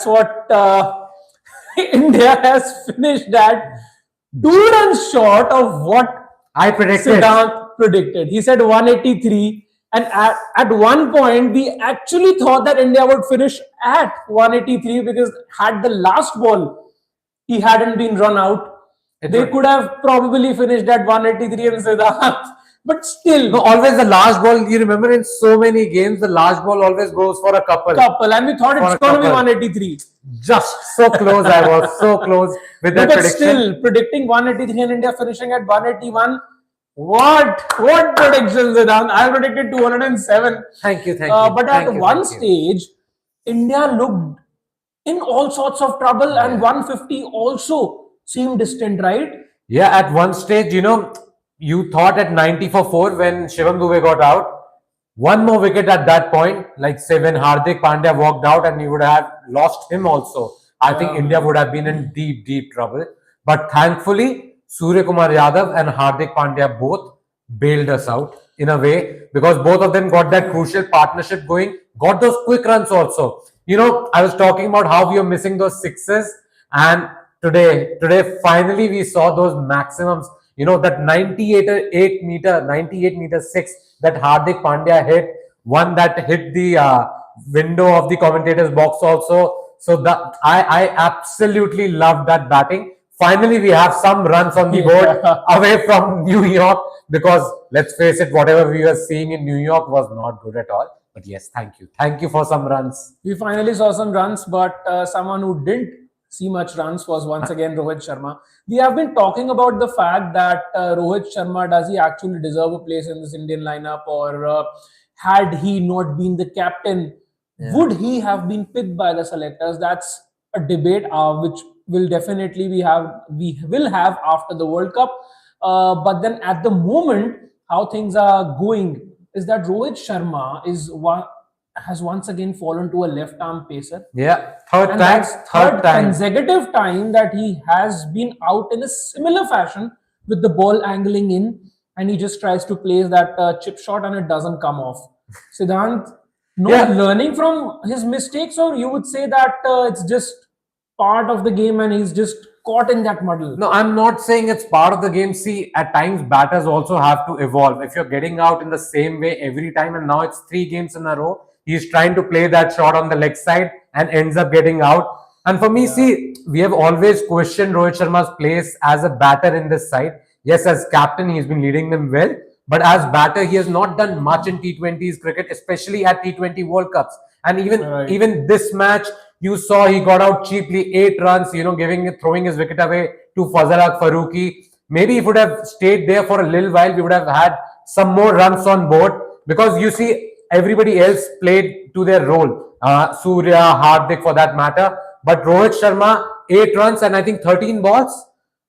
what India has finished at 2 runs short of what I predicted. Siddhant predicted. He said 183, and at one point we actually thought that India would finish at 183 because had the last ball he hadn't been run out, they could have probably finished at 183 and Siddhant. But still, No, always the last ball. You remember in so many games, the last ball always goes for a couple. and we thought it's going to be 183. Just so close, I was so close with that But prediction. still, predicting 183 and India finishing at 181. What predictions, Siddhant? I predicted 207. Thank you. But at one stage, India looked in all sorts of trouble, and 150 also seemed distant, right? Yeah, at one stage, you thought at 90 for 4 when Shivam Dube got out. One more wicket at that point, like say when Hardik Pandya walked out and you would have lost him also. I think India would have been in deep trouble. But thankfully, Suryakumar Yadav and Hardik Pandya both bailed us out in a way because both of them got that crucial partnership going, got those quick runs also. I was talking about how we are missing those sixes, and today finally we saw those maximums. That 98 meter six that Hardik Pandya hit, one that hit the window of the commentator's box also. So that I absolutely loved that batting. Finally, we have some runs on the board away from New York, because let's face it, whatever we were seeing in New York was not good at all. But yes, thank you for some runs. We finally saw some runs, but someone who didn't see much runs was once again Rohit Sharma. We have been talking about the fact that Rohit Sharma, does he actually deserve a place in this Indian lineup, or had he not been the captain, would he have been picked by the selectors? That's a debate which will definitely we will have after the World Cup. But then at the moment, how things are going is that Rohit Sharma has once again fallen to a left-arm pacer. Yeah, third consecutive time that he has been out in a similar fashion with the ball angling in, and he just tries to place that chip shot and it doesn't come off. Siddhant, learning from his mistakes, or you would say that it's just part of the game and he's just caught in that muddle? No, I'm not saying it's part of the game. See, at times batters also have to evolve. If you're getting out in the same way every time, and now it's 3 games in a row, he's trying to play that shot on the leg side and ends up getting out. And for me, see, we have always questioned Rohit Sharma's place as a batter in this side. Yes, as captain, he's been leading them well. But as batter, he has not done much in T20s cricket, especially at T20 World Cups. And even this match, you saw he got out cheaply, 8 runs, throwing his wicket away to Fazal Farooqi. Maybe if he would have stayed there for a little while, we would have had some more runs on board. Because you see, everybody else played to their role. Surya, Hardik for that matter. But Rohit Sharma, 8 runs and I think 13 balls.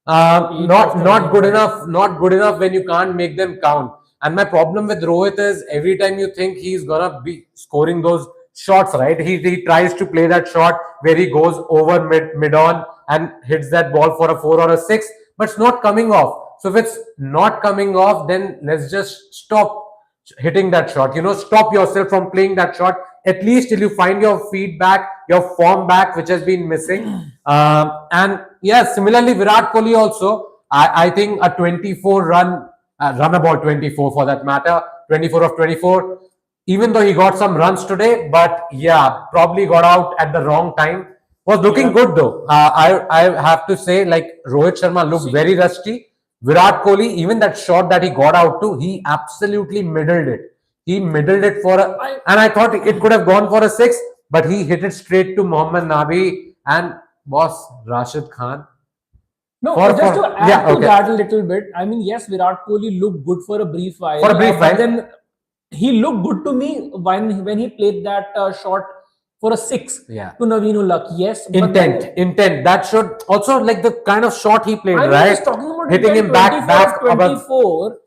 Not good enough. Not good enough when you can't make them count. And my problem with Rohit is every time you think he's gonna be scoring those shots, right? He tries to play that shot where he goes over mid on and hits that ball for a 4 or a 6, but it's not coming off. So if it's not coming off, then let's just stop hitting that shot. Stop yourself from playing that shot at least till you find your feedback, your form back, which has been missing. And yeah, similarly, Virat Kohli also, I think a 24 run about 24 for that matter, 24 of 24. Even though he got some runs today, but yeah, probably got out at the wrong time. Was looking good though. I have to say, like Rohit Sharma looked very rusty. Virat Kohli, even that shot that he got out to, he absolutely middled it. He middled it and I thought it could have gone for a 6, but he hit it straight to Mohammad Nabi and boss Rashid Khan. No, just to add to that a little bit, I mean, yes, Virat Kohli looked good for a brief while. But then he looked good to me when he played that shot for a 6 to Naveen-ul-Haq. Yes. Intent. That should also, like the kind of shot he played, right? Just talking about hitting him back 24,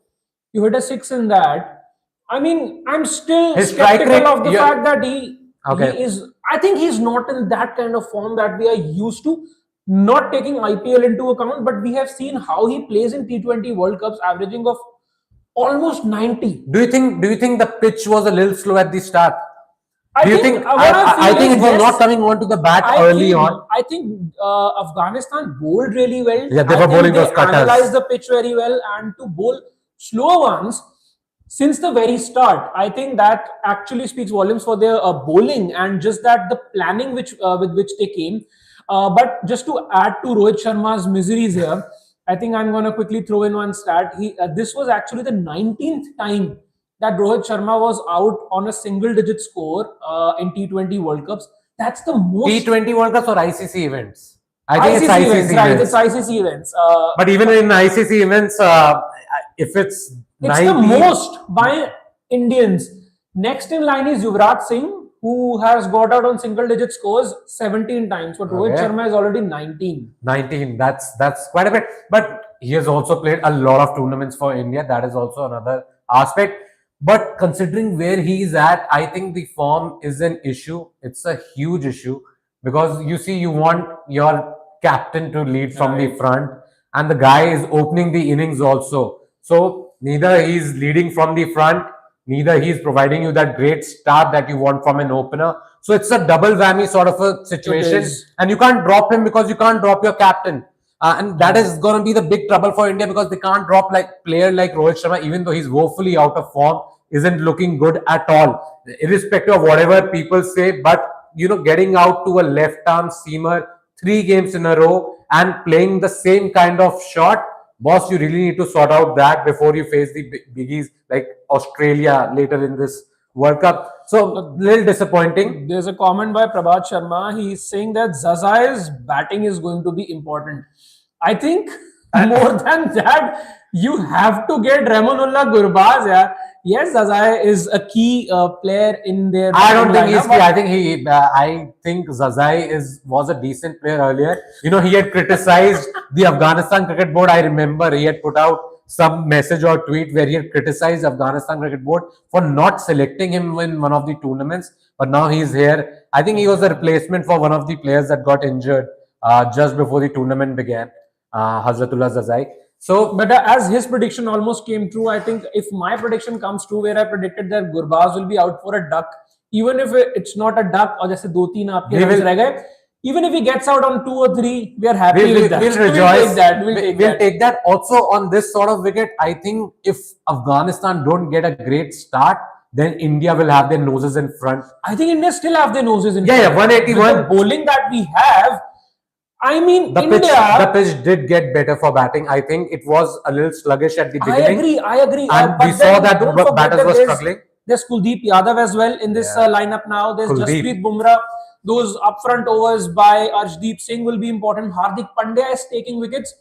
you hit a 6 in that. I mean, I'm still skeptical of the fact that he is, I think he's not in that kind of form that we are used to. Not taking IPL into account, but we have seen how he plays in T20 World Cups, averaging of almost 90. Do you think the pitch was a little slow at the start? Do you think? I think it was not coming onto the bat early on. I think Afghanistan bowled really well. Yeah, they were bowling those cutters. Analyzed the pitch very well, and to bowl slow ones since the very start, I think that actually speaks volumes for their bowling and just that the planning which with which they came. But just to add to Rohit Sharma's miseries here, I think I'm going to quickly throw in one stat. This was actually the 19th time that Rohit Sharma was out on a single-digit score in T20 World Cups. That's the most T20 World Cups or ICC events. I think it's ICC ICC events, right? events. It's ICC events. But even in ICC events, if it's 90, the most by Indians. Next in line is Yuvraj Singh, who has got out on single-digit scores 17 times. But Rohit Sharma is already 19. 19. That's quite a bit. But he has also played a lot of tournaments for India. That is also another aspect. But considering where he is at, I think the form is an issue. It's a huge issue because you see, you want your captain to lead from the front, and the guy is opening the innings also. So neither he's leading from the front, neither he's providing you that great start that you want from an opener. So it's a double whammy sort of a situation, and you can't drop him because you can't drop your captain. And that is going to be the big trouble for India because they can't drop like player like Rohit Sharma, even though he's woefully out of form, isn't looking good at all, irrespective of whatever people say. But you know, getting out to a left arm seamer 3 games in a row and playing the same kind of shot, boss, you really need to sort out that before you face the biggies like Australia later in this World Cup. So a little disappointing. There's a comment by Prabhat Sharma. He's saying that Zazai's batting is going to be important. I think more than that, you have to get Ramonullah Gurbaz. Yeah. Yes, Zazai is a key player in their. I don't think he's key. I think Zazai was a decent player earlier. You know, he had criticized the Afghanistan Cricket Board. I remember he had put out some message or tweet where he had criticized Afghanistan Cricket Board for not selecting him in one of the tournaments. But now he's here. I think he was a replacement for one of the players that got injured just before the tournament began, Hazratullah Zazai. So, but as his prediction almost came true, I think if my prediction comes true, where I predicted that Gurbaz will be out for a duck, even if it's not a duck, or just 2-3 आपके runs रह गए, even if he gets out on 2 or 3, we are happy with that. We'll rejoice. We'll take that. Also, on this sort of wicket, I think if Afghanistan don't get a great start, then India will have their noses in front. I think India still have their noses in front. Yeah, 181. With the bowling that we have, I mean, the pitch did get better for batting. I think it was a little sluggish at the beginning. I agree. And we saw that batters were struggling. There's Kuldeep Yadav as well in this lineup now. There's Jasprit Bumrah. Those upfront overs by Arshdeep Singh will be important. Hardik Pandya is taking wickets.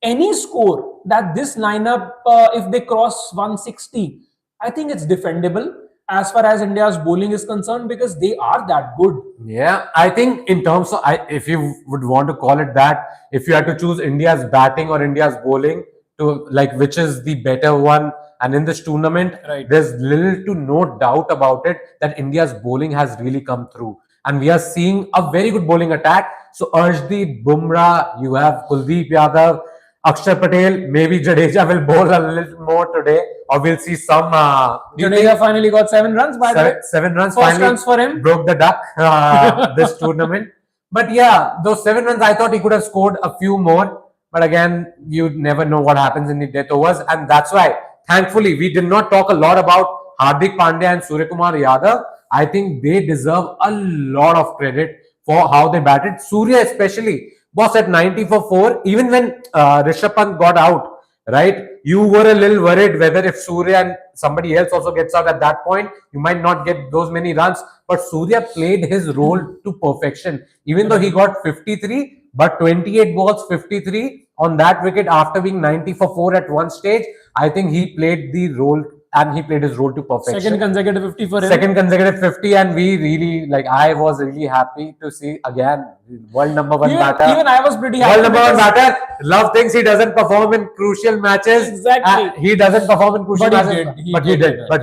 Any score that this lineup, if they cross 160, I think it's defendable as far as India's bowling is concerned because they are that good. Yeah, I think in terms of, if you would want to call it that, if you had to choose India's batting or India's bowling to like which is the better one, and in this tournament, there's little to no doubt about it that India's bowling has really come through. And we are seeing a very good bowling attack. So Arshdeep, Bumrah, you have Kuldeep Yadav, Akshar Patel, maybe Jadeja will bowl a little more today, or we'll see some. Jadeja finally got 7 runs, by the way. 7 runs. First finally runs for him. Broke the duck this tournament. But yeah, those 7 runs, I thought he could have scored a few more. But again, you never know what happens in the death overs. And that's why, thankfully, we did not talk a lot about Hardik Pandya and Suryakumar Yadav. I think they deserve a lot of credit for how they batted. Surya especially was at 90 for 4. Even when Rishabh Pant got out, right? You were a little worried whether if Surya and somebody else also gets out at that point, you might not get those many runs. But Surya played his role to perfection. Even though he got 53, but 28 balls, 53 on that wicket after being 90 for 4 at one stage. I think he played the role and he played his role to perfection. Second consecutive 50 for him. Second consecutive 50, and we really, like, I was really happy to see again world number 1 batter. Even I was pretty happy. World number 1 batter. Love thinks he doesn't perform in crucial matches. Exactly. He doesn't perform in crucial matches. But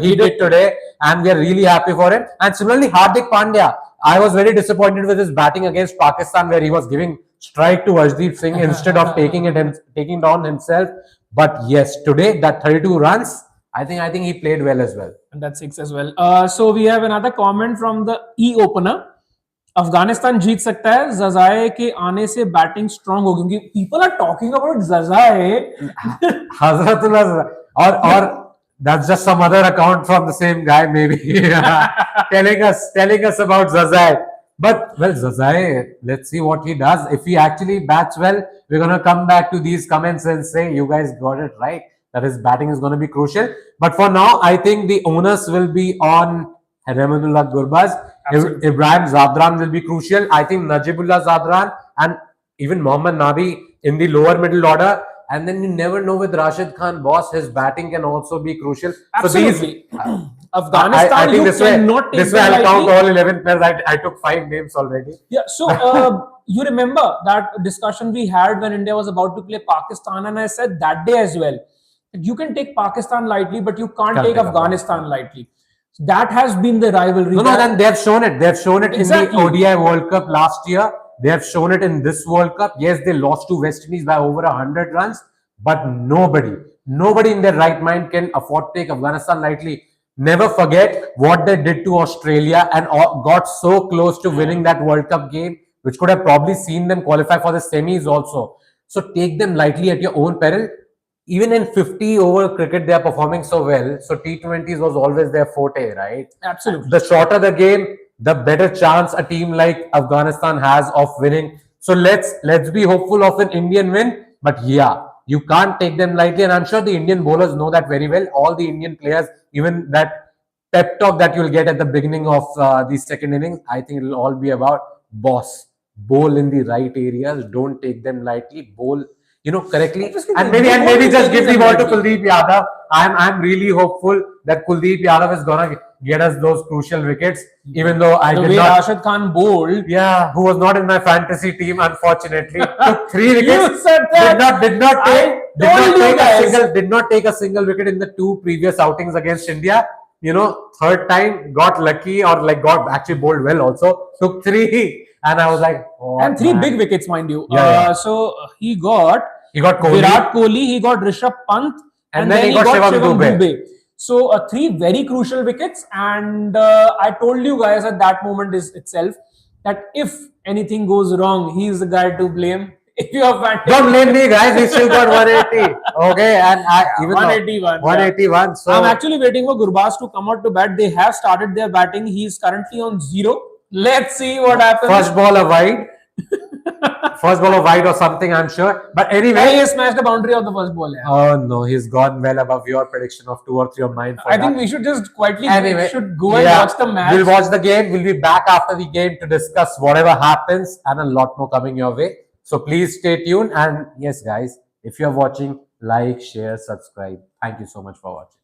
he did today, and we are really happy for him. And similarly, Hardik Pandya. I was very disappointed with his batting against Pakistan, where he was giving strike to Arshdeep Singh instead of taking it on himself. But yes, today that 32 runs, I think he played well as well. And that's 6 as well. So we have another comment from the e-opener. Afghanistan जीत सकता है जजाए के आने से batting strong होगी क्योंकि people are talking about Zazai Hazratullah or that's just some other account from the same guy maybe telling us about Zazai. But well, Zazai, let's see what he does. If he actually bats well, we're gonna come back to these comments and say you guys got it right, that his batting is gonna be crucial. But for now, I think the onus will be on Rahmanullah Gurbaz. Ibrahim Zadran will be crucial. I think Najibullah Zadran and even Mohammad Nabi in the lower middle order. And then you never know with Rashid Khan, boss, his batting can also be crucial. Absolutely. So Afghanistan, I think this way I'll lightly. count all 11 players. I took 5 names already. Yeah, so you remember that discussion we had when India was about to play Pakistan, and I said that day as well, you can take Pakistan lightly, but you can't take Afghanistan lightly. That has been the rivalry. No, then they have shown it. They have shown it Exactly. in the ODI World Cup last year. They have shown it in this World Cup. Yes, they lost to West Indies by over 100 runs, but nobody in their right mind can afford to take Afghanistan lightly. Never forget what they did to Australia and got so close to winning that World Cup game, which could have probably seen them qualify for the semis also. So take them lightly at your own peril. Even in 50 over cricket, they are performing so well. So T20s was always their forte, right? Absolutely. The shorter the game, the better chance a team like Afghanistan has of winning. So let's be hopeful of an Indian win. But yeah, you can't take them lightly. And I'm sure the Indian bowlers know that very well. All the Indian players, even that pep talk that you'll get at the beginning of the second innings, I think it'll all be about boss. Bowl in the right areas. Don't take them lightly. Bowl, correctly. And maybe just give the ball to Kuldeep Yadav. I'm really hopeful that Kuldeep Yadav is gonna get us those crucial wickets. Even though I did not. Rashid Khan bowled. Yeah, who was not in my fantasy team, unfortunately. Took 3 wickets. You said that. Did not take a single wicket in the 2 previous outings against India. Third time got lucky or got actually bowled well also. Took 3. And I was like, oh, and 3 big wickets, mind you. Yeah. So he got Kohli. Virat Kohli, he got Rishabh Pant, and then he got Shivam Dube. So 3 very crucial wickets. And I told you guys at that moment itself that if anything goes wrong, he's the guy to blame. If you have don't blame me, guys. He still got 180. Okay, and even 181. 181. Yeah. So I'm actually waiting for Gurbaz to come out to bat. They have started their batting. He's currently on 0. Let's see what happens. First ball a wide. First ball a wide or something, I'm sure. But anyway, he smashed the boundary of the first ball. Yeah. Oh no, he's gone well above your prediction of 2 or 3 of mine. I think we should just quietly should go and watch the match. We'll watch the game. We'll be back after the game to discuss whatever happens and a lot more coming your way. So please stay tuned. And yes, guys, if you're watching, like, share, subscribe. Thank you so much for watching.